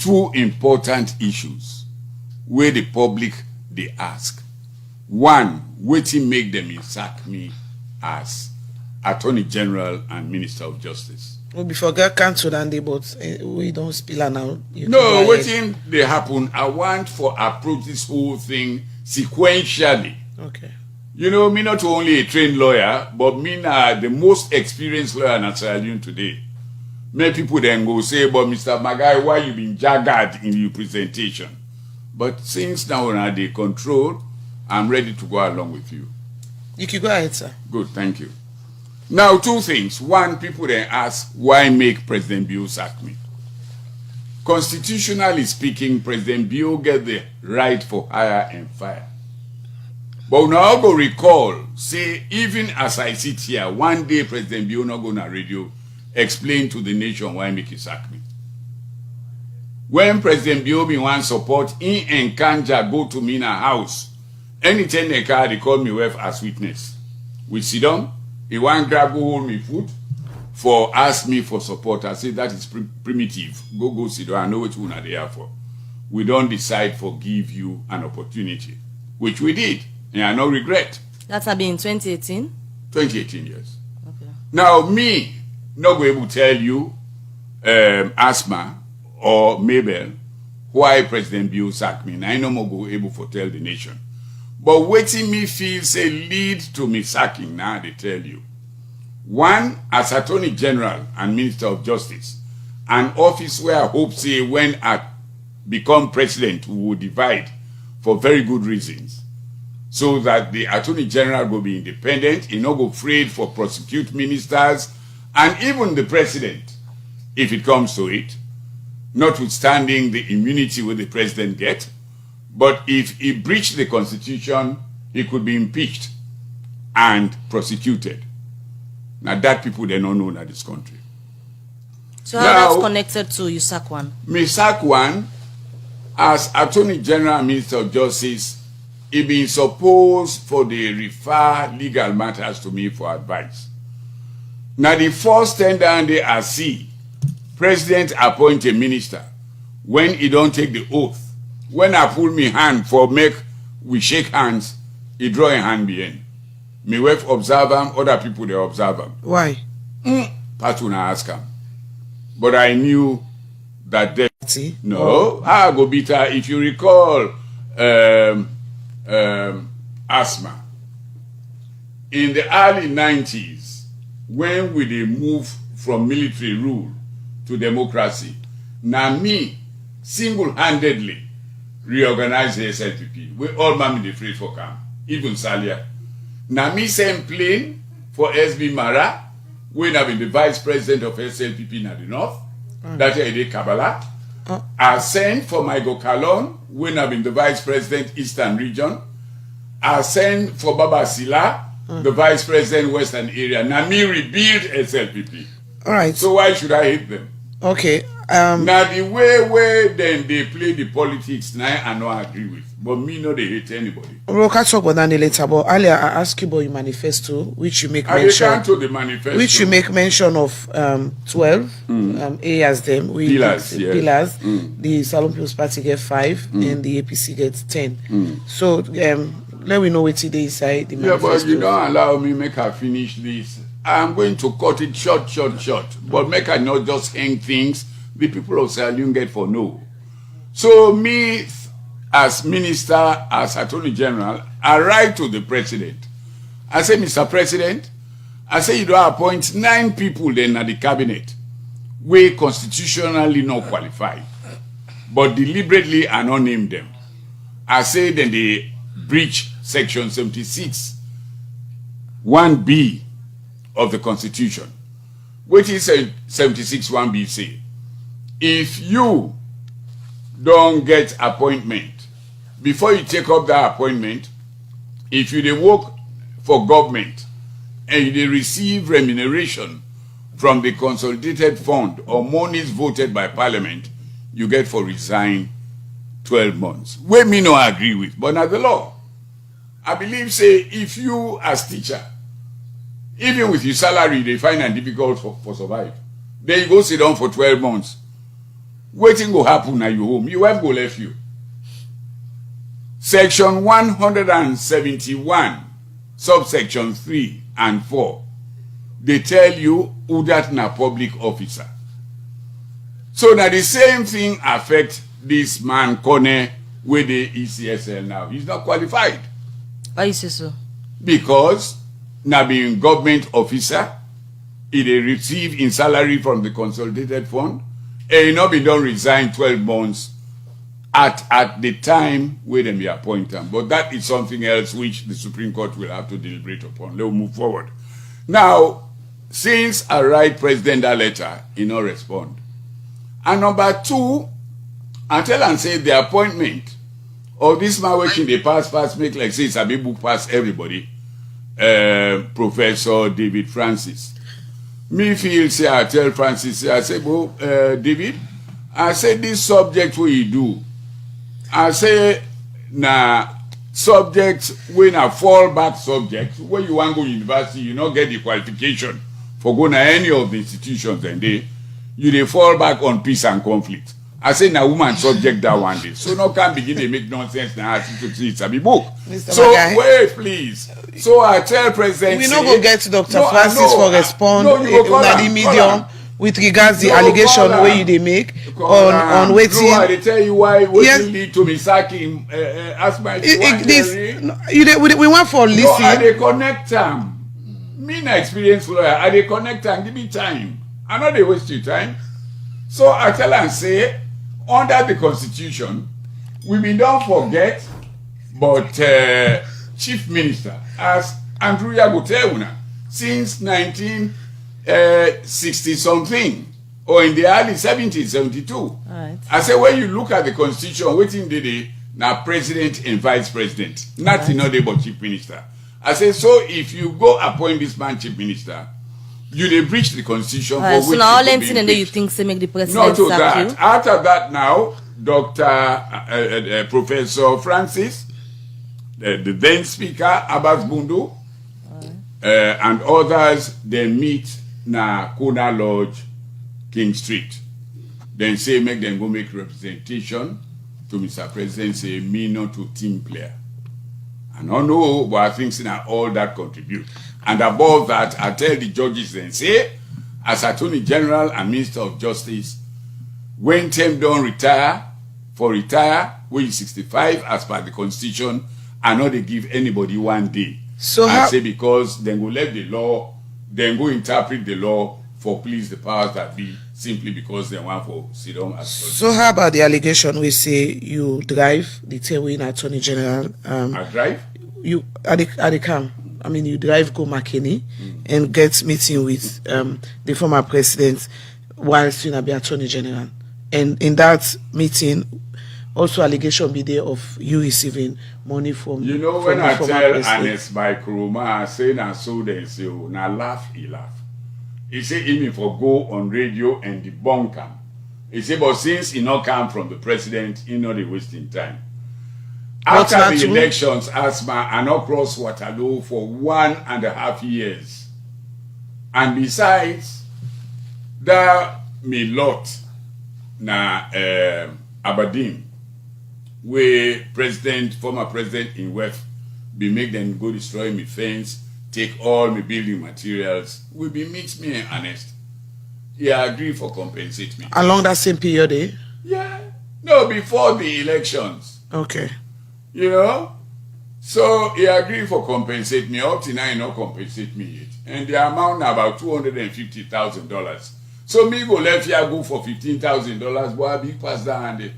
two important issues where the public they ask. One, wetin make them sack me as Attorney General and Minister of Justice. Well, before get cancelled and they but we don't spill now. No, wetin they happen. I want for approach this whole thing sequentially. Okay. You know, me not only a trained lawyer, but me na the most experienced lawyer in Sierra Leone today. Many people then go say, but Mr. Margai, why you been jagged in your presentation? But since now we're under control, I'm ready to go along with you. You can go ahead, sir. Good, thank you. Now, two things. One, people then ask, why make President Bio sack me? Constitutionally speaking, President Bio get the right for hire and fire. But now go recall, say, even as I sit here, one day President Bio not go on radio, explain to the nation why make he sack me. When President Bio be want support, in and Kanja go to me in a house. Anytime they call, they call me wife as witness. We sit down, he want grab go hold me foot for ask me for support. I say that is primitive. Go sit down. I know what you are there for. We don't decide for give you an opportunity, which we did. And I no regret. That's been in 2018? 2018, yes. Okay. Now, me, not going able to tell you, Asma or Mabel, why President Bio sacked me. And I no more go able to tell the nation. But waiting me feel say lead to me sacking, now they tell you. One, as Attorney General and Minister of Justice, an office where I hope say when I become president, we will divide for very good reasons. So that the Attorney General will be independent, he not go afraid for prosecute ministers, and even the president, if it comes to it, notwithstanding the immunity where the president get, but if he breached the Constitution, he could be impeached and prosecuted. Now that people they don't know in this country. So how that's connected to you sack one? Me sack one, as Attorney General and Minister of Justice, he been supposed for the refer legal matters to me for advice. Now the first tender I see, President appoint a minister when he don't take the oath. When I pull me hand for make we shake hands, he draw a hand behind. Me wife observe him, other people they observe him. Why? Patuna ask him. But I knew that they no, I go bitter. If you recall Asma, in the early 90s, when we they move from military rule to democracy, now me single-handedly reorganize the SLPP. We all man the free for camp, even Salia. Now me same plane for SB Mara, when I've been the vice president of SLPP in the north, that is Kabbalah. I sent for my Kalon, when I've been the vice president Eastern region. I sent for Baba Sila, the vice president Western area. Now me rebuild SLPP. All right. So why should I hate them? Okay. Now the way then they play the politics, now I don't agree with. But me no they hate anybody. We'll catch up on that later. But earlier I asked you about your manifesto, which you make mention. To the manifesto. Which you make mention of 12 areas them. Pillars, yes. Pillars. The Salon People's Party get 5 and the APC gets 10. So let me know what today inside the manifesto. Yeah, but you don't allow me make her finish this. I'm going to cut it short. But make her not just hang things the people of Sierra Leone get for no. So me, as minister, as Attorney General, I write to the president. I say, Mr. President, I say you don't appoint 9 people then at the cabinet we constitutionally not qualified, but deliberately I not name them. I say then they breach section 76, 1B of the Constitution, which is 76 1B say, if you don't get appointment, before you take up that appointment, if you dey work for government and you dey receive remuneration from the consolidated fund or monies voted by parliament, you get for resign 12 months. We me no agree with, but now the law. I believe say if you as teacher, even with your salary, they find it difficult for survive. Then you go sit down for 12 months. Waiting go happen na you home. You wife go left you. Section 171, subsection 3 and 4. They tell you who that na public officer. So now the same thing affect this man Kone with the ECSL now. He's not qualified. Why you say so? Because now being government officer, he dey receive in salary from the consolidated fund, and he not be done resign 12 months at the time where them be appoint him. But that is something else which the Supreme Court will have to deliberate upon. Let's move forward. Now, since I write President that letter, he not respond. And number two, I tell and say the appointment of this man working the pass make like say it's a big book pass everybody. Professor David Francis. Me feel say I tell Francis, say, I say, well, David, I say this subject what you do. I say na subject when a fallback subject when you want to go university, you not get the qualification for going to any of the institutions and they fall back on peace and conflict. I say na woman subject that one day. So no can begin to make nonsense now to see it's a big book. Mr. So Margai, wait please. So I tell President we not go get to Dr. Francis for respond on the medium with regards the allegation where you they make on waiting. No, I tell you why Yes. lead to me sacking ask my We want for No, I listen. dey connect them. Me na experienced lawyer. I dey connect them. Give me time. I know they waste your time. So I tell and say, under the Constitution, we be don't forget, but Chief Minister, as Andrew Yagotewuna, since 1960 something, or in the early 70s, 72. Right. I say when you look at the Constitution, waiting the now President and Vice President, nothing other but Chief Minister. I say so if you go appoint this man Chief Minister, you dey breach the Constitution for which so now all you anything and then you think say make the not president to sack that. you? After that now, Dr. Professor Francis, the then Speaker, Abbas Bundu, and others, they meet na Kona Lodge, King Street. Then say make them go make representation to Mr. President, say me not to team player. I don't know, but I think now all that contribute. And above that, I tell the judges and say, as Attorney General and Minister of Justice, when term don't retire, when he's 65 as per the Constitution, and not they give anybody 1 day. So I say because then go let the law, then go interpret the law for please the powers that be, simply because they want for sit down as So how about the allegation we say you drive the Terwin Attorney General? I drive? You at the camp. I mean, you drive go McKinney and get meeting with the former president whilst you be Attorney General. And in that meeting, also allegation be there of you receiving money from. You know, from when the I former tell president. Anes by Kuruma, I say na so they say, oh, na laugh, he laugh. He say even for go on radio and debunk him. He say, but since he not come from the president, he not dey wasting time. After the elections, Asma, I not cross Waterloo for 1.5 years. And besides, there me lot na Aberdeen, where former president in West, be make them go destroy me fence, take all my building materials, will be meet me and honest. He agree for compensate me. Along that same period, eh? Yeah. No, before the elections. Okay. You know? So he agreed for compensate me. Up to now, he not compensate me yet. And the amount now about $250,000. So me go left here go for $15,000. Boy, big pass down and